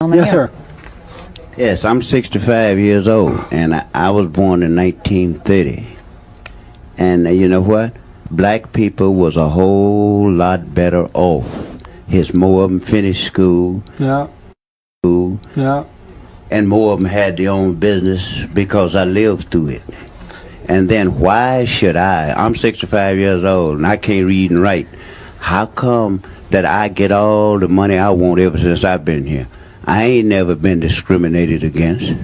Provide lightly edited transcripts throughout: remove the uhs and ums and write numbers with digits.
Yes, sir. Yes, I'm 65 years old, and I was born in 1930. And you know what? Black people was a whole lot better off. His more of them finished school. Yeah. Yeah. And more of them had their own business because I lived through it. And then why should I'm 65 years old and I can't read and write. How come that I get all the money I want ever since I've been here? I ain't never been discriminated against.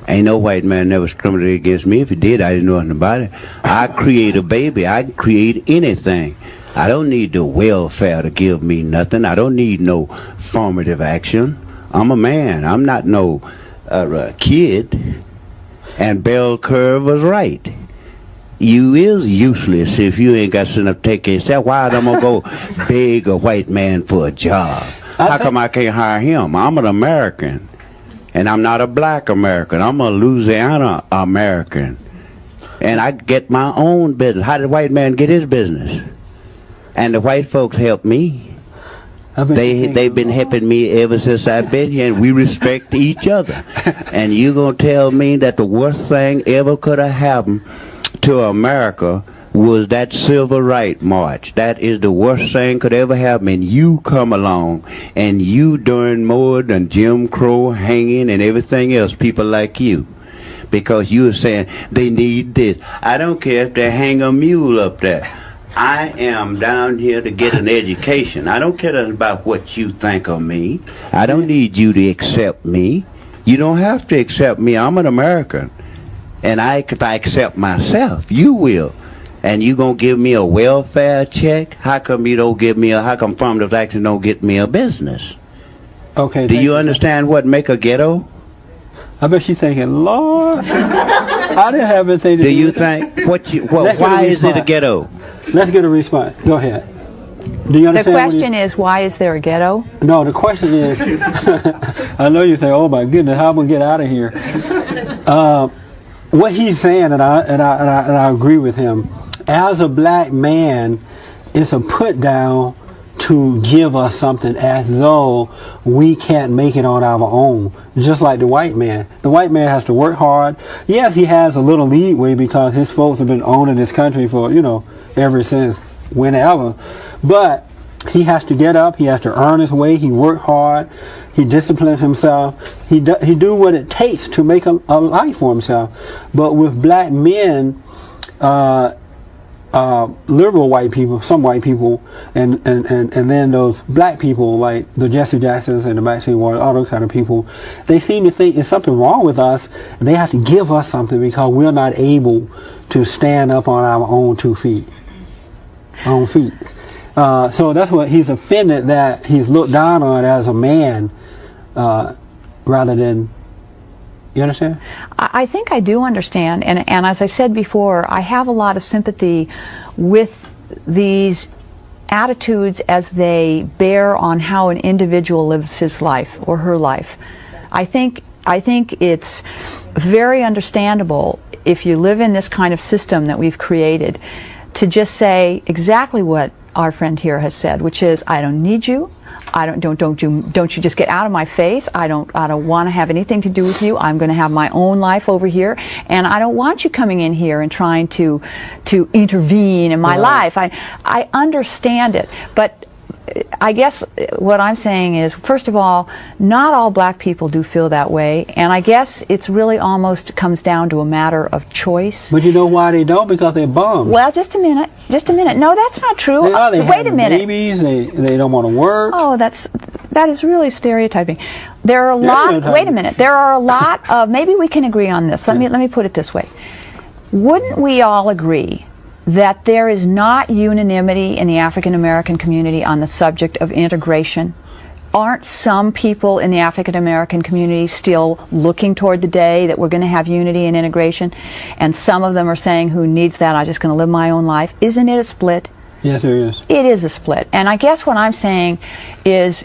Ain't no white man never discriminated against me. If he did, I didn't know nothing about it. I create a baby. I can create anything. I don't need the welfare to give me nothing. I don't need no formative action. I'm a man. I'm not no kid. And Bell Curve was right. You is useless if you ain't got something to take care of yourself. Why am I gonna go beg a white man for a job? How come I can't hire him? I'm an American. And I'm not a black American. I'm a Louisiana American. And I get my own business. How did the white man get his business? And the white folks help me. They've been helping me ever since I've been here, and we respect each other. And you gonna tell me that the worst thing ever could have happened to America was that civil rights march? That is the worst thing could ever happen. And you come along and you doing more than Jim Crow, hanging, and everything else, people like you. Because you are saying they need this. I don't care if they hang a mule up there. I am down here to get an education. I don't care about what you think of me. I don't need you to accept me. You don't have to accept me. I'm an American. And if I accept myself, you will. And you gonna give me a welfare check? How come you don't give me how come affirmative action don't get me a business? Okay. Do you understand what make a ghetto? I bet she's thinking, Lord, I didn't have anything to do. Do you think why is it a ghetto? Let's get a response. Go ahead. Do you understand? The question is, why is there a ghetto? No, the question is, I know you think, oh my goodness, how am I gonna get out of here? What he's saying, and I agree with him. As a black man, it's a put down to give us something as though we can't make it on our own, just like the white man. The white man has to work hard. Yes, he has a little leeway because his folks have been owning this country for, ever since whenever. But he has to get up, he has to earn his way, he work hard, he disciplines himself, he do what it takes to make a life for himself. But with black men, liberal white people, some white people, and then those black people like the Jesse Jacksons and the Maxine Waters, all those kind of people, they seem to think there's something wrong with us, and they have to give us something because we're not able to stand up on our own 2 feet. So that's what he's offended, that he's looked down on as a man rather than. You understand? I think I do understand, and as I said before, I have a lot of sympathy with these attitudes as they bear on how an individual lives his life or her life. I think it's very understandable if you live in this kind of system that we've created to just say exactly what our friend here has said, which is, I don't need you. Don't you just get out of my face. I don't want to have anything to do with you. I'm going to have my own life over here, and I don't want you coming in here and trying to intervene in my life. I understand it, but I guess what I'm saying is, first of all, not all black people do feel that way, and I guess it's really almost comes down to a matter of choice. But you know why they don't? Because they're bums. Well, just a minute. No, that's not true. Wait a minute. Babies, they don't want to work. Oh, that is really stereotyping. There are a lot. Wait a minute. There are a lot of. Maybe we can agree on this. Let me put it this way. Wouldn't we all agree that there is not unanimity in the African American community on the subject of integration? Aren't some people in the African American community still looking toward the day that we're going to have unity and integration? And some of them are saying, who needs that? I'm just going to live my own life. Isn't it a split? Yes, there is. It is a split. And I guess what I'm saying is,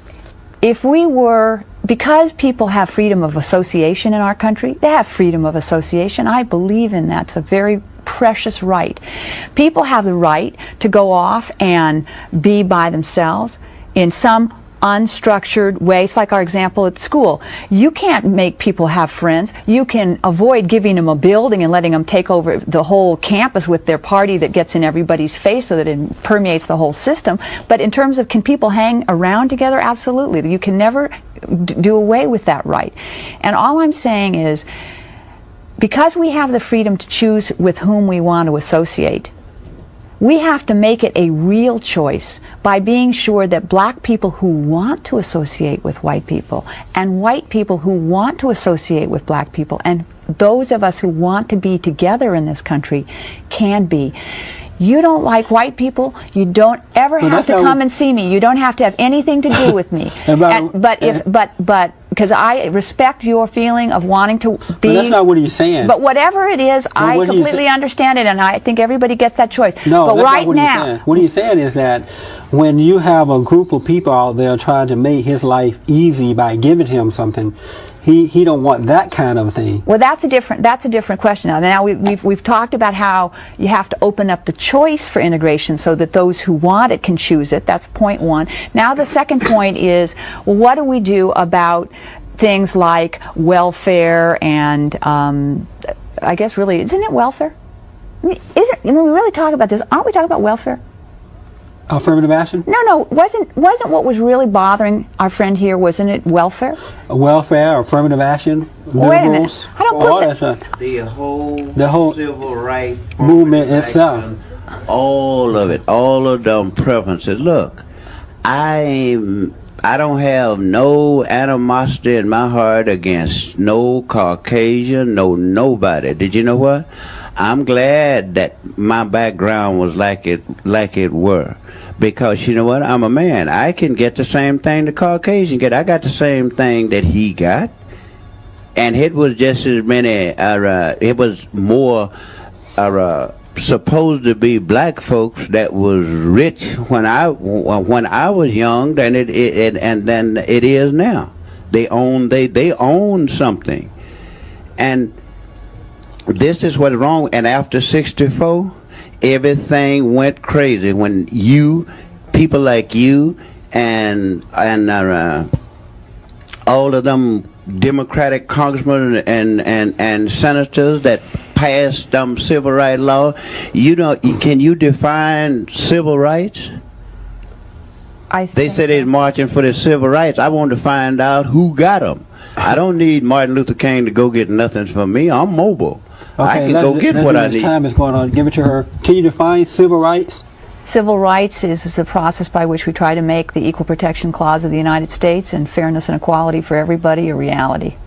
because people have freedom of association in our country, they have freedom of association. I believe in that. It's a very precious right. People have the right to go off and be by themselves in some unstructured way. It's like our example at school. You can't make people have friends. You can avoid giving them a building and letting them take over the whole campus with their party that gets in everybody's face so that it permeates the whole system. But in terms of can people hang around together? Absolutely. You can never do away with that right. And all I'm saying is, because we have the freedom to choose with whom we want to associate, we have to make it a real choice by being sure that black people who want to associate with white people, and white people who want to associate with black people, and those of us who want to be together in this country can be. You don't like white people, you don't ever have to come and see me. You don't have to have anything to do with me. But because I respect your feeling of wanting to be. But that's not what he's saying. But whatever it is, I completely understand it, and I think everybody gets that choice. No, but that's right not what now, he's saying. What he's saying is that when you have a group of people out there trying to make his life easy by giving him something, he don't want that kind of thing. Well, that's a different question. Now we've talked about how you have to open up the choice for integration so that those who want it can choose it. That's point one. Now the second point is, well, what do we do about things like welfare and I guess really, isn't it welfare? I mean, when we really talk about this, aren't we talking about welfare? Affirmative action? No, wasn't what was really bothering our friend here, wasn't it welfare? Welfare, affirmative action, Wait a minute. I don't put that. The whole civil rights movement itself. All of it, all of them preferences. Look, I don't have no animosity in my heart against no Caucasian, nobody. Did you know what? I'm glad that my background was like it were. Because you know what? I'm a man. I can get the same thing the Caucasian get. I got the same thing that he got. And it was just as many, it was more supposed to be black folks that was rich when I was young than it is now. They own something. And this is what's wrong. And after 64, everything went crazy when people like you and all of them Democratic congressmen and senators that passed civil rights law. You know, can you define civil rights? They said they're marching for the civil rights. I want to find out who got them. I don't need Martin Luther King to go get nothing from me. I'm mobile. Okay, I can go get what I need. Time is going on. Give it to her. Can you define civil rights? Civil rights is the process by which we try to make the Equal Protection Clause of the United States and fairness and equality for everybody a reality.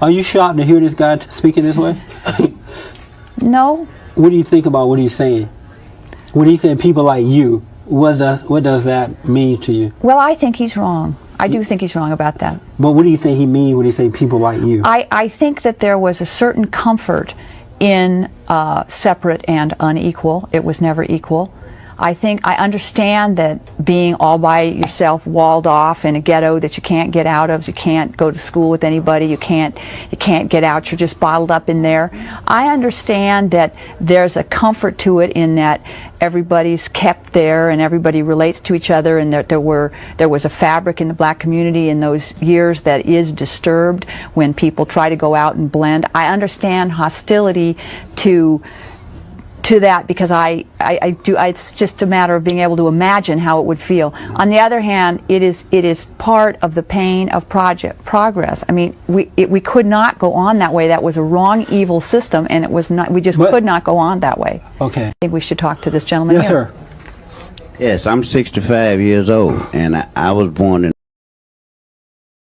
Are you shocked to hear this guy speaking this way? No. What do you think about what he's saying? When he said people like you, what does that mean to you? Well, I think he's wrong. I do think he's wrong about that. But what do you think he means when he say people like you? I think that there was a certain comfort in separate and unequal. It was never equal. I understand that being all by yourself, walled off in a ghetto that you can't get out of, you can't go to school with anybody, you can't get out, you're just bottled up in there. I understand that there's a comfort to it in that everybody's kept there and everybody relates to each other, and that there was a fabric in the black community in those years that is disturbed when people try to go out and blend. I understand hostility to that, because I do. It's just a matter of being able to imagine how it would feel. On the other hand, it is part of the pain of progress. I mean, we could not go on that way. That was a wrong, evil system, and it was not. We just could not go on that way. Okay. I think we should talk to this gentleman. Yes, here. sir. Yes, I'm 65 years old, and I was born in